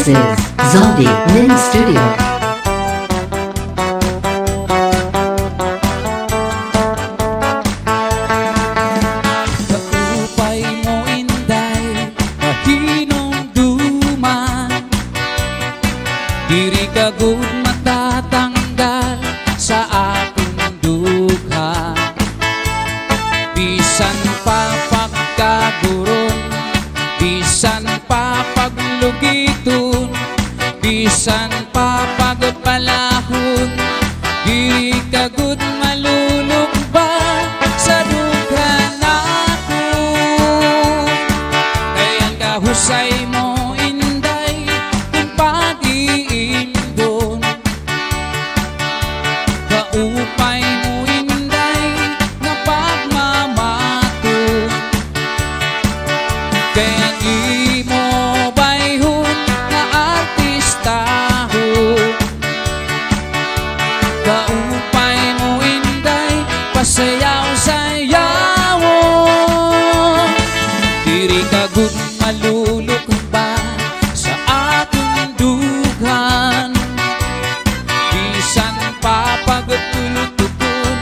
This is Zombie Min Studio. Kaupay mo inday, mahinong duman, diri ka gud matatanggal sa akong dugha. Bisan pa pagkaguron, bisan pa paglugiton, bisan pa pagpalahon, diri ka gud malulugba sa dugha nako. Kayang kahusay mo inday kung pag-iindon, kaupay mo inday nga pagmamaton. Kayang imo bayhon nga artistahon, kaupay mo inday pasayaw-sayawon. Diri ka gud malulok ba sa akong dughan, bisan pa pagtulutukon,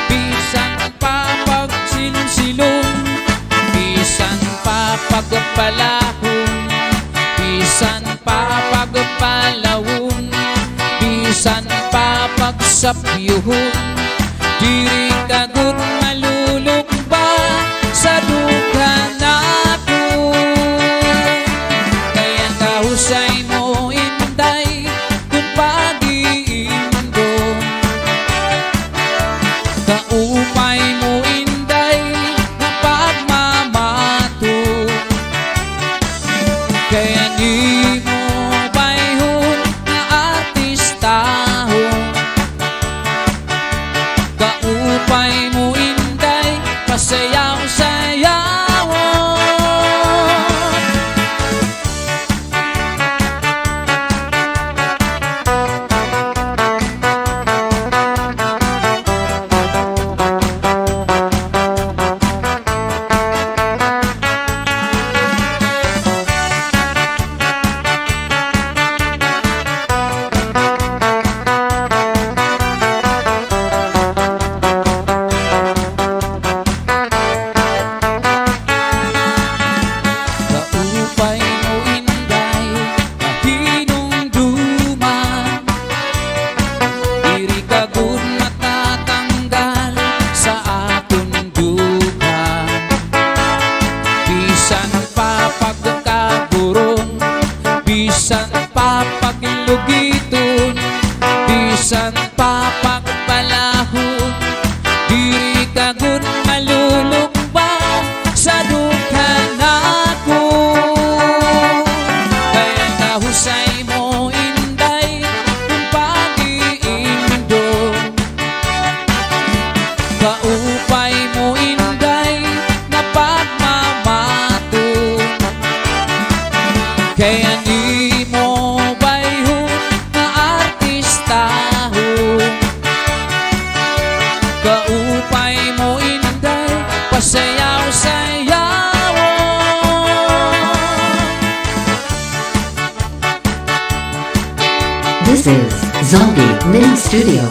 bisan pa pagsilsilon, bisan pa pagpalahon, bisan pa pagpalawon, bisan pa pagsapyuhon. Diri ka gud malulok ba sa dugha nako. Kaya kahusay mo inday kung pag-iindon, kaupay mo inday nga pagmamaton. Kaya di mo bayhon nga artistahon, kaupay mo inday pasayaw-sayawon. Kaupay mo inday, mahinong duman, diri ka gud matatanggal sa akong dugha. Bisan pa pagkaguron, bisan pa paglugiton, bisan pa pagpalahon, diri ka gud malulok ba sa dugha nako. Kaya kahusay mo inday kung pag-iindon, kaupay mo inday na pagmamaton. Kaya di mo bayhon na artistahon, kaupay mo inday pasayaw-sayawon. This is Zombie Min Studio.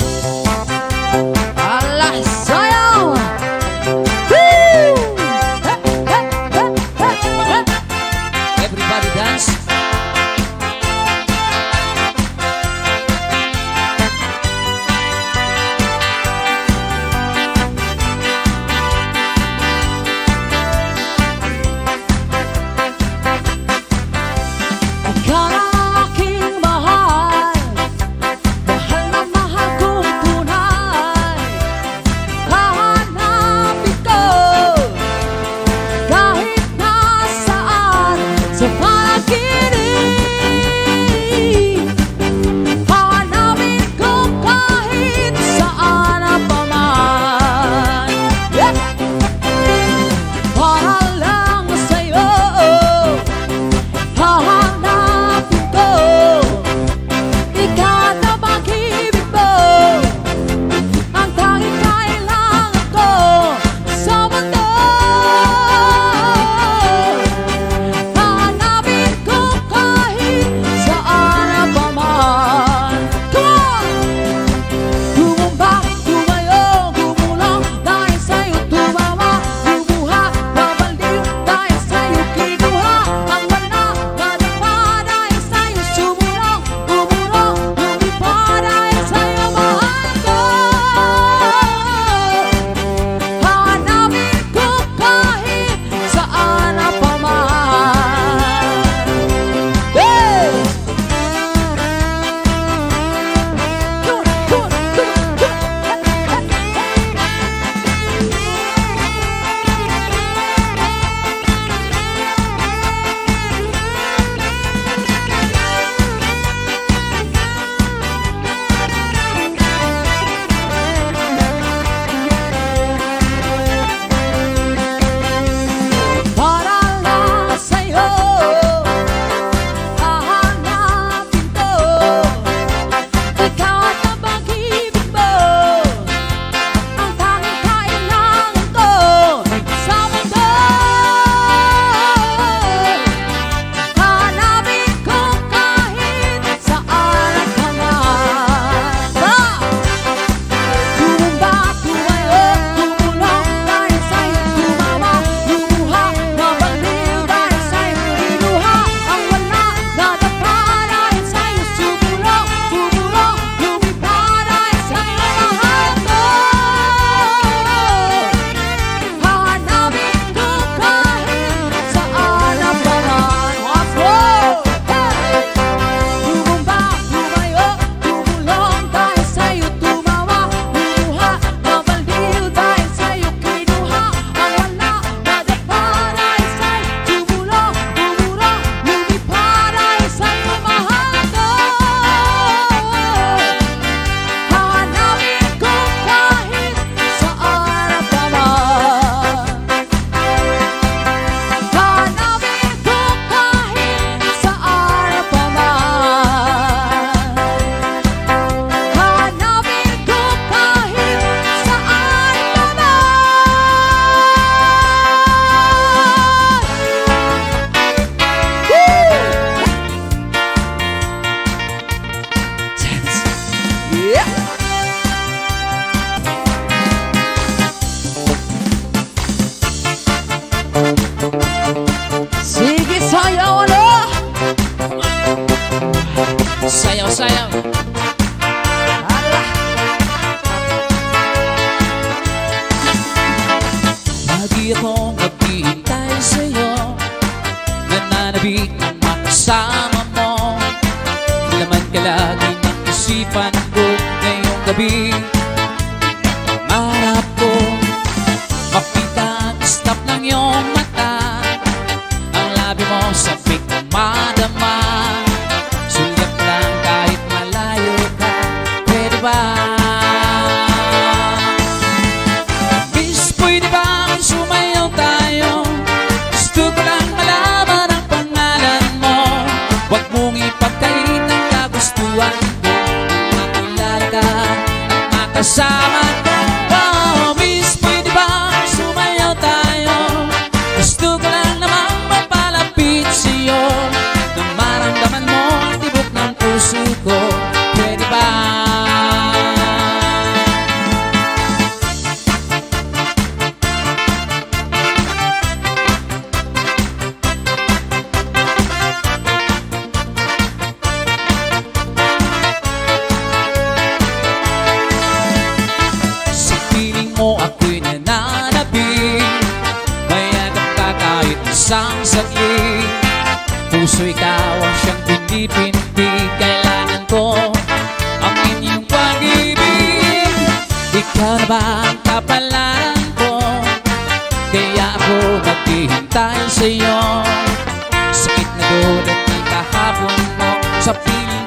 Alah sayaw! Woo! Everybody dance. Ikaw ang aking mahal, mahal na mahal ko. Di ako maghihintay sa'yo, nananabik ang makasama mo. Laman ka lagi ng isipan ko ngayong gabi. Mangarap ko makita at stop ng iyong mata, ang labi mo sabik ko madama. Sulit lang kahit malayo ka, pwede ba? Miss, pwede bang sumayaw tayo? Gusto ko lang malaman ang pangalan mo. Huwag mong ipagkait ang kagustuhan ko, makilala ka at makasama ko. Oh, miss, pwede bang sumayaw tayo? Gusto ko lang namang mapalapit sa'yo, na maramdaman mo ang tibok ng puso ko. Pwede ba? Sa piling mo ako'y nananabik, mayagap ka kahit isang saglit. Puso ikaw ang siyang pinipintig, kailangan ko ang inyong pag-ibig. Ikaw na ba ang kapalaran ko, kaya ako naghihintay sa'yo. Sakit na dulot ng kahapon mo, sa piling